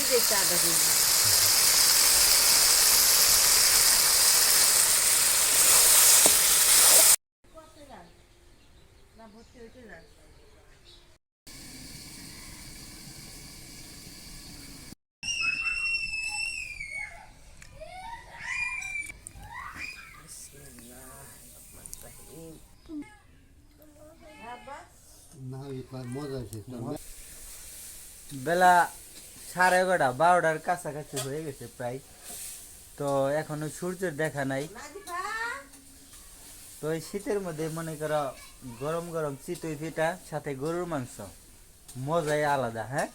দিয়েছে আধা কেজি। না ভর্তি হইতে যান। বেলা 11:30-12টার কাছাকাছি হয়ে গেছে প্রায়। তো এখনো সূর্যের দেখা নাই। তো এই শীতের মধ্যে মনে করো গরম গরম চিতই পিঠা সাথে গরুর মাংস মজাই আলাদা। হ্যাঁ,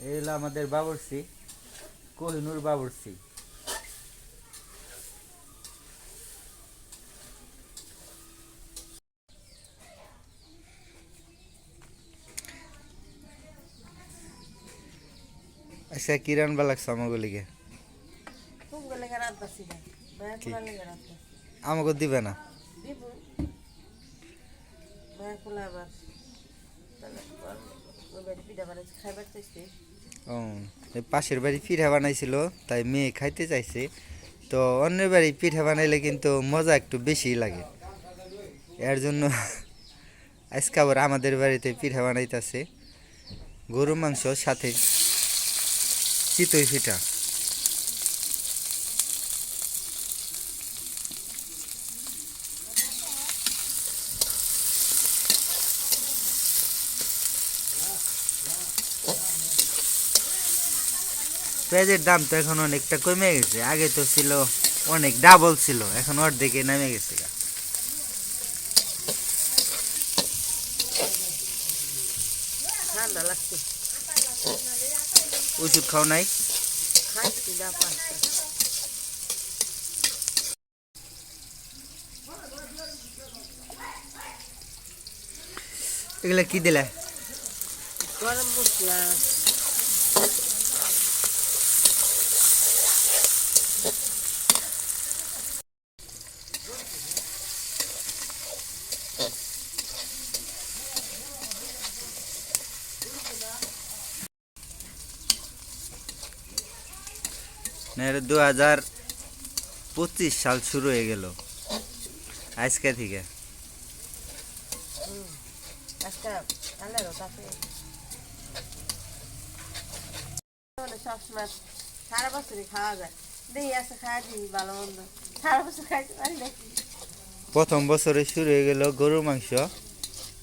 এই হলো আমাদের বাবুর্চি, কোহিনুর বাবুর্চি। আচ্ছা, কি রান্না লাগছে আমাগুলিকে? আমাকে দিবে না? ও, পাশের বাড়ি পিঠা বানাইছিল, তাই মেয়ে খাইতে চাইছে। তো অন্যের বাড়ি পিঠা বানাইলে কিন্তু মজা একটু বেশি লাগে, এর জন্য আজকে আবার আমাদের বাড়িতে পিঠা বানাইতেছে, গরু মাংস সাথে চিতই পিঠা। পেঁয়াজের দাম তো এখন অনেকটা কমে গেছে, আগে তো ছিল অনেক ডাবল ছিল, এখন অর্ধেকে নেমে গেছে। ঠান্ডা লাগছে। ওষুধ খাও নাই? খাইছি না পাঁচটা। এগুলা কি দিলে? গরম মশলা, না, এটা 2025 সাল শুরু হয়ে গেল আজকে থেকে। একটা আলাদা তাতে সবসময় সারা বছরই খাওয়া যায়। দেখি আছে খাওয়া দিই ভালো মন্দ, সারা বছর খাইতে পারি নাকি। প্রথম বছরে শুরু হয়ে গেল গরুর মাংস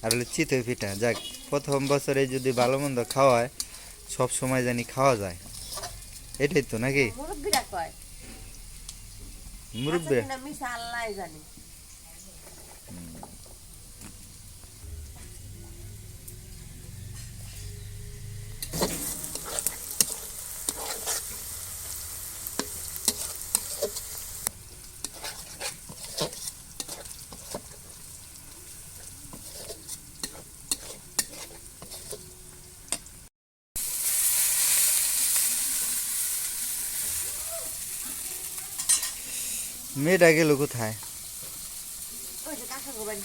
আর হলো চিতই পিঠা। যাক, প্রথম বছরে যদি ভালো মন্দ খাওয়া হয়, সব সময় জানি খাওয়া যায়, এটাই তো নাকি? মুরব্বীরা কয় মুরব্বীরা মিশা আল্লাহ জানি। মেয়েটা গেল কোথায়? ওই যে কাকা গো বাড়ি।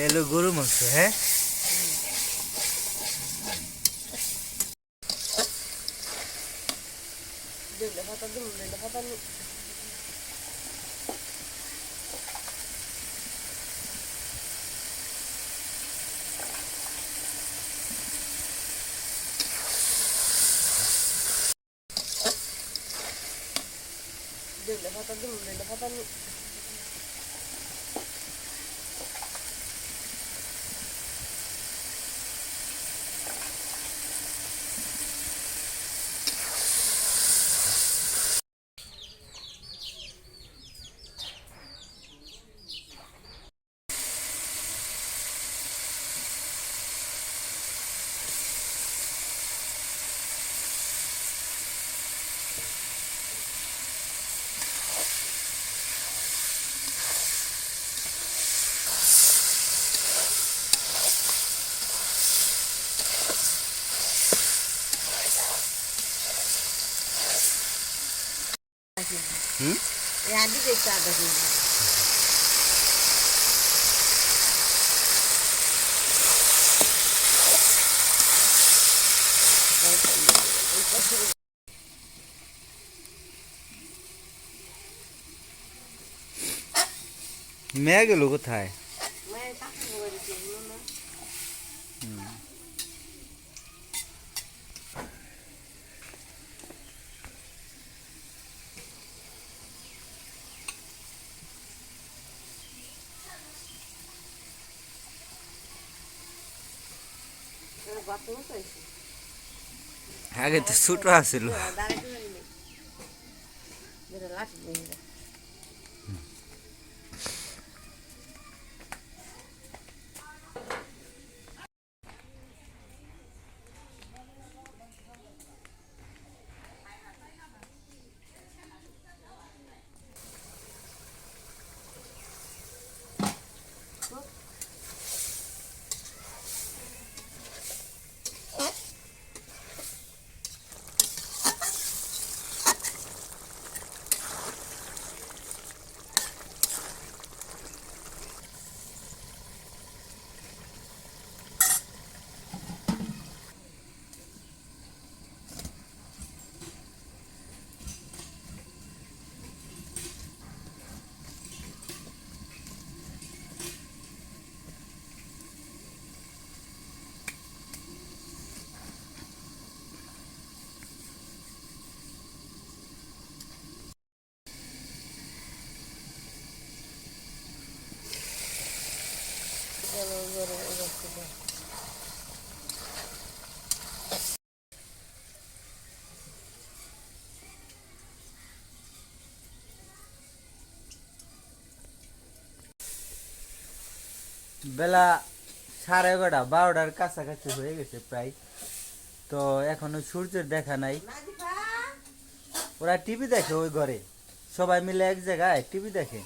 এলো গরু মাংস। হ্যাঁ, দেখলে পাতা দিন, দেখলে পাতা নি। দেখলে পাতা দিন, দেখলে পাতা নি। হুম এই আদি দেখতে আদা কেজি মেয়ে গেল কোথায়? মায়ের কাছে বাড়িতে এগুলো না বাথরুম চাইছি আগে তো ছোট আছিল। দাঁড়াইতে পারিনি যেটা লাঠি নিয়ে যায় বেলা 11:30 12টার কাছাকাছি হয়ে গেছে প্রায়। তো এখনো সূর্যের দেখা নাই। ওরা টিভি দেখে ওই ঘরে, সবাই মিলে এক জায়গায় টিভি দেখে।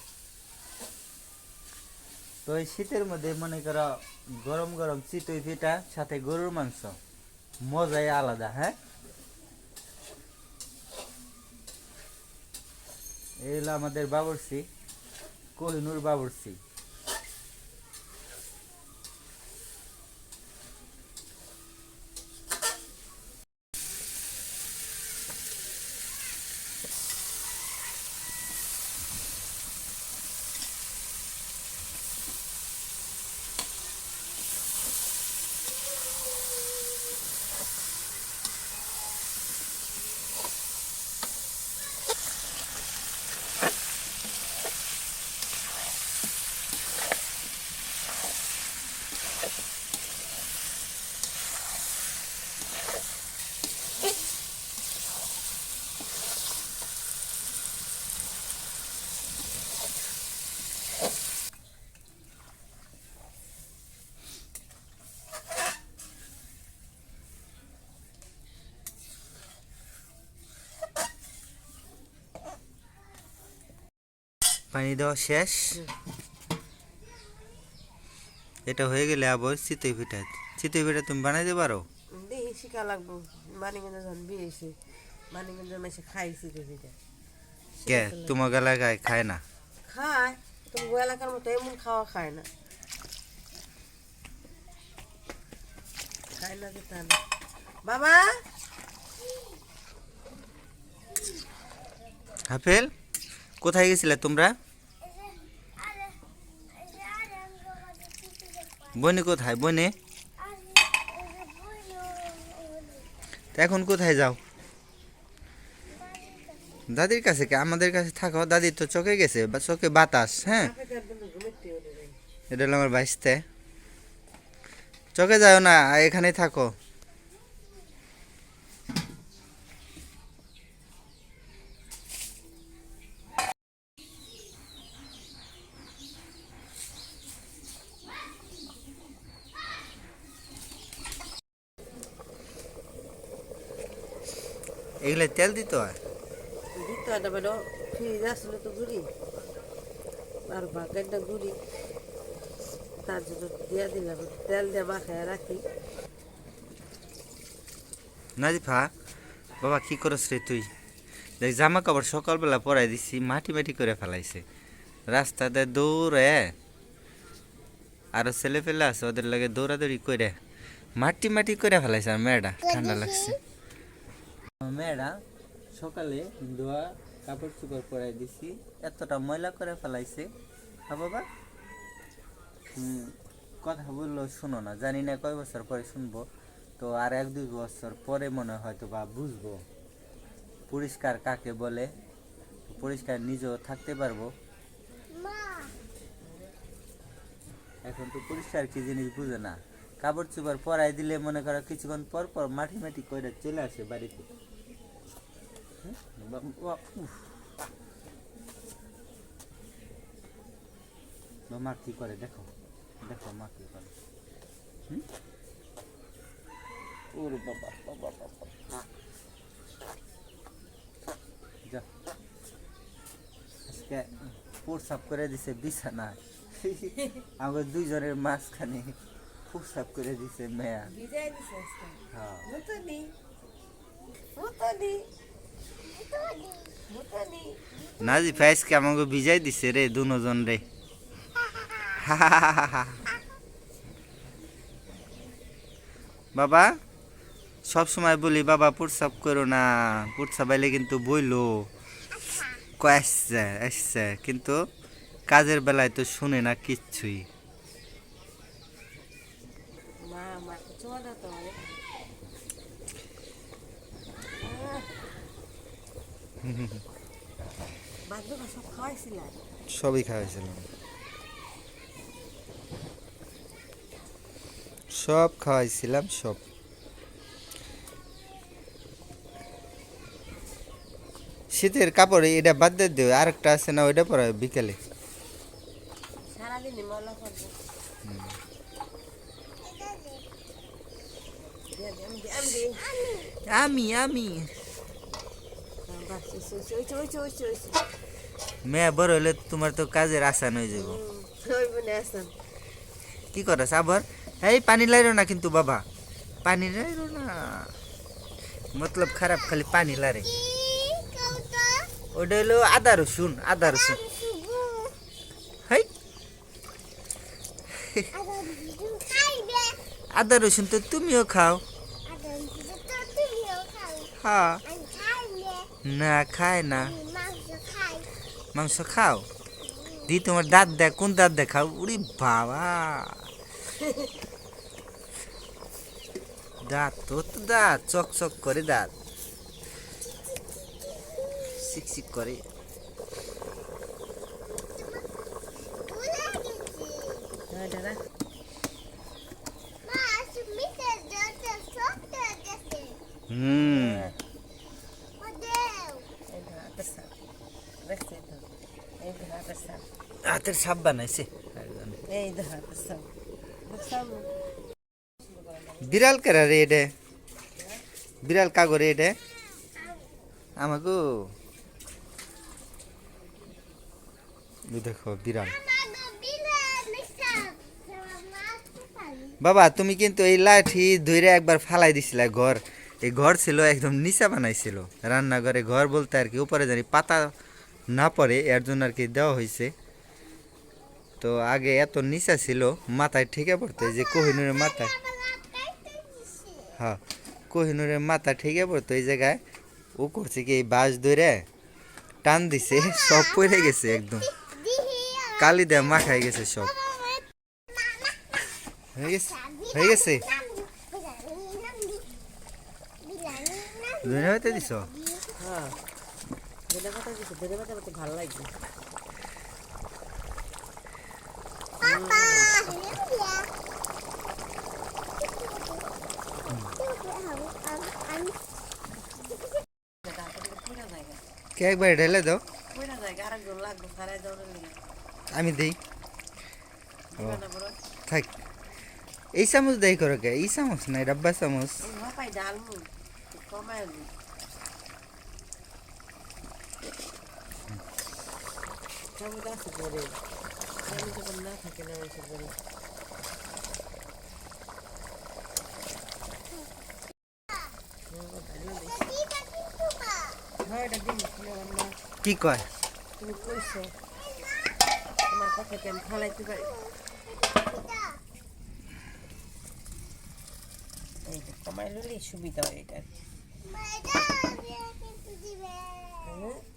তো এই শীতের মধ্যে মনে করো গরম গরম চিতই পিঠা সাথে গরুর মাংস, মজাই আলাদা। হ্যাঁ, এই হলো আমাদের বাবুর্চি, কোহিনুর বাবুর্চি। পানি দেওয়া শেষ। এটা হয়ে গেলে আবার চিতই পিঠা। চিতই পিঠা তুমি বানাইতে পারো? দেখি শিখা লাগবো। মানিগঞ্জে যখন বিয়ে হয়েছে, মানিগঞ্জে মেসে খাইছি দেখি কে তোমার এলাকায় খায় না? খায়, তুমি এলাকার মতো এমন খাওয়া খায় না, খায় না যে তা না। বাবা হাফেল, কোথায় গেছিলে তোমরা? বনে কোথায়? বনে এখন কোথায় যাও? দাদির কাছে? কে আমাদের কাছে থাকো, দাদির তো চোখে গেছে, চোখে বাতাস। হ্যাঁ, এটা হলো আমার বাইশতে। চোখে যাও না, এখানেই থাকো। এগুলো তেল দিতে হয়? দিতে হয় না, মানে ফ্রিজ আসলে তো ঘুরি আর বাগানটা ঘুরি, তার জন্য দিয়ে দিলাম, তেল দিয়ে মাখায় রাখি। নাজিফা, বাবা কি করস রে তুই? দেখ জামা কাপড় সকালবেলা পরাই দিছি, মাটি মাটি করে ফেলাইছে রাস্তাতে দৌড়ে। আরো ছেলে পেলে আছে, ওদের লাগে দৌড়াদৌড়ি করে মাটি মাটি করে ফেলাইছে। আর মেয়েটা ঠান্ডা লাগছে। মেয়েটা সকালে ধোয়া কাপড় চোপড় পরাই দিছি, এতটা ময়লা করে ফেলাইছে। হ্যাঁ বাবা, কথা বললো শোনো না, জানি না কয় বছর পরে শুনবো। তো আর 1-2 বছর পরে মনে হয় হয়তো বা বুঝবো পরিষ্কার কাকে বলে, পরিষ্কার নিজেও থাকতে পারবো। এখন তো পরিষ্কার কি জিনিস বুঝে না। কাপড় চোপড় পরাই দিলে মনে করো কিছুক্ষণ পর পর মাটি মাটি করে চলে আসে বাড়িতে। মা কি করে দেখো, দেখো মা কি করে। ওরে বাবা বাবা বাবা, যা আজকে প্রসাব করে দিছে বিছানা। আমাদের 2 জনের মাঝখানে প্রসাব করে দিছে মেয়া। হ্যাঁ নাজি ফাইজকে আমাকে ভিজাই দিছে রে, 2 জন রে। বাবা সব সময় বলি বাবা প্রসাব করো না, প্রসাব আইলে কিন্তু বইলো আসছে, কিন্তু কাজের বেলায় তো শুনে না কিচ্ছুই। সবই খাওয়াইছিলাম, সব খাওয়াইছিলাম সব। শীতের কাপড় এটা বাদ দিয়ে দিও, আরেকটা আছে না ওইটা পরে বিকেলে। আমি আমি মেয়ে বড় হলে তোমার তো কাজের আসান হয়ে যাব। কি করস আবার? এই পানি লাইরো না কিন্তু বাবা, পানি লাইরো না, মতলব খারাপ, খালি পানি লারে। ওটা হলো আদা রসুন, আদা রসুন। হাই আদা রসুন তো তুমিও খাও। হ্যাঁ না খায় না, মাংস খাও। দি তোমার দাঁত দেখ, কোন দাঁত দেখাও? উড়ি বাবা, দাঁত তো দাঁত চকচক করে, দাঁত শিকশিক করে। হাতের সাপ বানাইছে। বিড়াল কেরা রে এডে, বিড়াল কাগরে এডে আমাকে দেখো বিড়াল। বাবা তুমি কিন্তু এই লাঠি ধরে একবার ফালাই দিছিলে ঘর, এই ঘর ছিল একদম নিচা বানাইছিল রান্নাঘরে, ঘর বলতে আর কি উপরে জানি পাতা না পড়ে এর জন্য আর কি দেওয়া হয়েছে। তো আগে এত নিচা ছিল, মাথায় ঠিকে পড়তো, এই যে কোহিনুরের মাথায়, হ্যাঁ কোহিনুরের মাথা ঠিকে পড়তো এই জায়গায়। ও করছে কি এই বাঁশ ধরে টান দিছে, সব পড়ে গেছে, একদম কালি দেয়া মাখাই গেছে সব। হয়ে গেছে, হয়ে গেছে। ধনে পাতা দিছ? হ্যাঁ ধনে পাতা দিছে, ধনে পাতা তো ভালো লাগবে। কে একবার ঢেলে দাও, আমি দেই। থাক, এই চামচ দেই করো কে? এই চামচ নাই, ডাব্বা চামচ। না থাকে না হ্যাঁ এটা দিন না কি কয় তুমি কইছো তোমার কথা কি আমি ফালাইতে পারি এইটা কমাই লইলে সুবিধা হয় এটা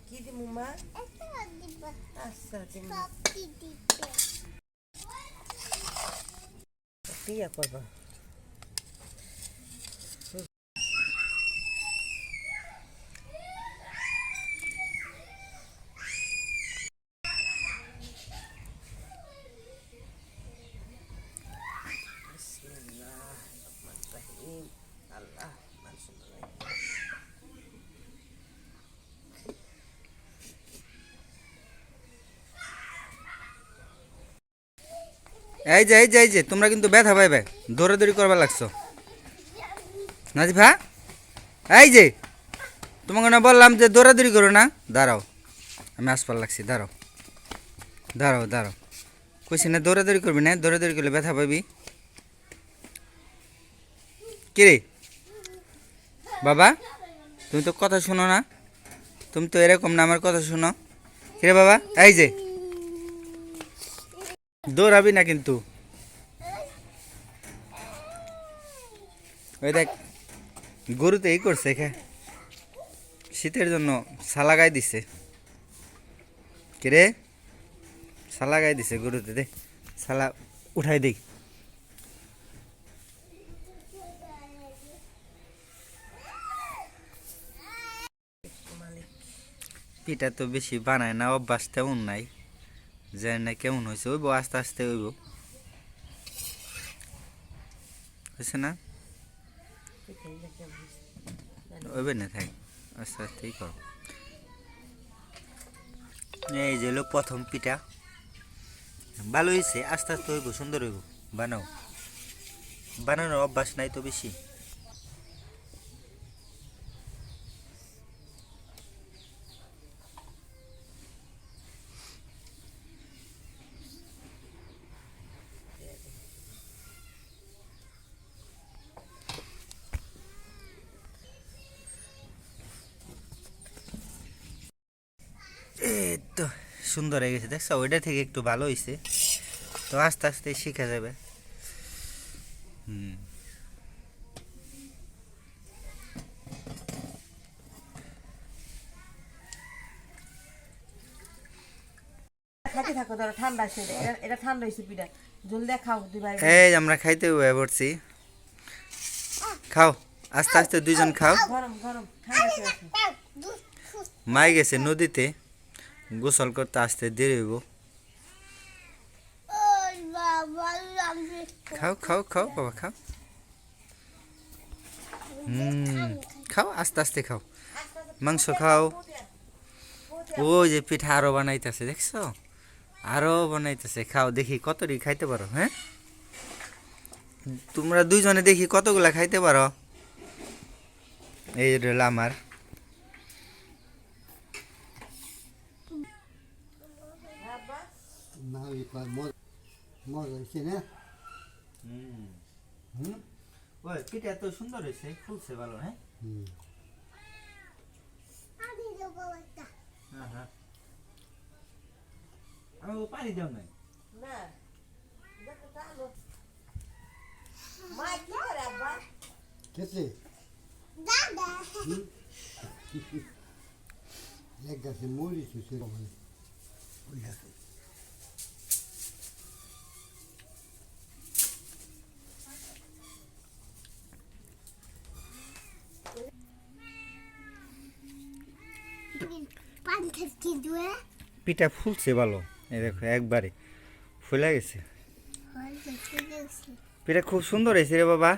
কি দিমু মা আচ্ছা দিমু পিয়া করবা আল্লাহ এই যে তোমরা কিন্তু ব্যথা পাইবে দৌড়াদৌড়ি করবা লাগছো নাজিফা এই যে তোমাকে না বললাম যে দৌড়াদৌড়ি করো না দাঁড়াও আমি আসপার লাগছি দাঁড়াও দাঁড়াও দাঁড়াও কইছি না দৌড়াদৌড়ি করবি না দৌড়াদৌড়ি করলে ব্যথা পাবি কিরে বাবা তুমি তো কথা শোনো না তুমি তো এরকম না আমার কথা শোনো কিরে বাবা এই যে দৌড়াবি না কিন্তু ওই দেখ গরুতে এই করছে শীতের জন্য সালা গায়ে দিছে কিরে সালা গায়ে দিছে গরুতে দে সালা উঠাই দেই পিঠা তো বেশি বানায় না অভ্যাস তেমন নাই জানি না কেমন হয়েছে ওইব আস্তে আস্তে ওইব হয়েছে না ওইবে না থাক আস্তে আস্তেই কর এই যে হলো প্রথম পিঠা ভালো হয়েছে আস্তে আস্তে হইব সুন্দর হইব বানাও বানানোর অভ্যাস নাই তো বেশি এই তো সুন্দর হয়ে গেছে দেখছো ওইটা থেকে একটু ভালো হয়েছে তো আস্তে আস্তে শিখা যাবে খাইতে থাকো ধরো ঠান্ডা আছে এটা ঠান্ডা হয়েছে পিঠা জলদি খাও দুবার এই আমরা খাইতে হয়ে পড়ছি খাও আস্তে আস্তে দুইজন খাও গরম গরম ঠান্ডা আছে মাই গেছে নদীতে গোসল করতে আসতে দেরি হইব খাও খাও খাও বাবা খাও খাও আস্তে আস্তে খাও মাংস খাও ও যে পিঠা আরো বানাইতেছে দেখছো আরো বানাইতেছে খাও দেখি কতটি খাইতে পারো হ্যাঁ তোমরা দুইজনে দেখি কতগুলা খাইতে পারো এই রইল আমার না মজা হয়েছে না ওই পিঠা এত সুন্দর হয়েছে ফুলছে ভালো হ্যাঁ হ্যাঁ আমি পানি দাও নাই না দেখো টানো মা কি করে আব্বা কেসে দাদা এক গাছে মরিচ হয়েছে ওই গাছে পান্থের কি দুয়ে পিঠা ফুলছে ভালো এই দেখো একবারে ফুলে গেছে পিঠা খুব সুন্দর হয়েছে রে বাবা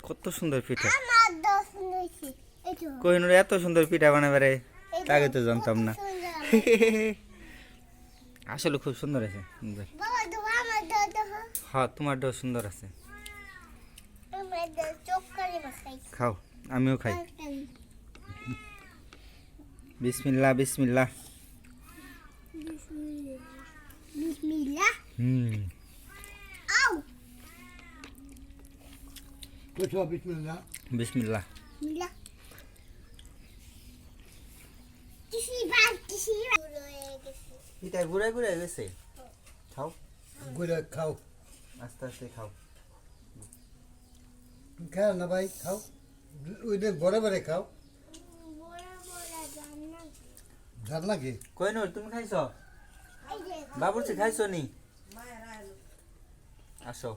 কত সুন্দর পিঠা আমার দোষ নইছে এটো কোহিনুর এত সুন্দর পিঠা বানাবারে আগে তো জানতাম না আসলে খুব সুন্দর আছে বাবা তো আমার দাদা হ্যাঁ তোমারটাও সুন্দর আছে আমার দাদা চক্করি মাখাই খাও আমিও খাই বিসমিল্লাহ বিসমিল্লাহ বিসমিল্লাহ আউ কোথাও বিসমিল্লাহ বিসমিল্লাহ মিল্লাহ পিঠা ঘুরাই ঘুরাই গেছে খাও গুড়া খাও আস্তে আস্তে খাও খাও না ভাই খাও ওইটা বড় বড় খাও বড় বড় জান্নাত ঝাল লাগে কই নর তুমি খাইছো এই যে বাবুর্চি খাইছো নি আসো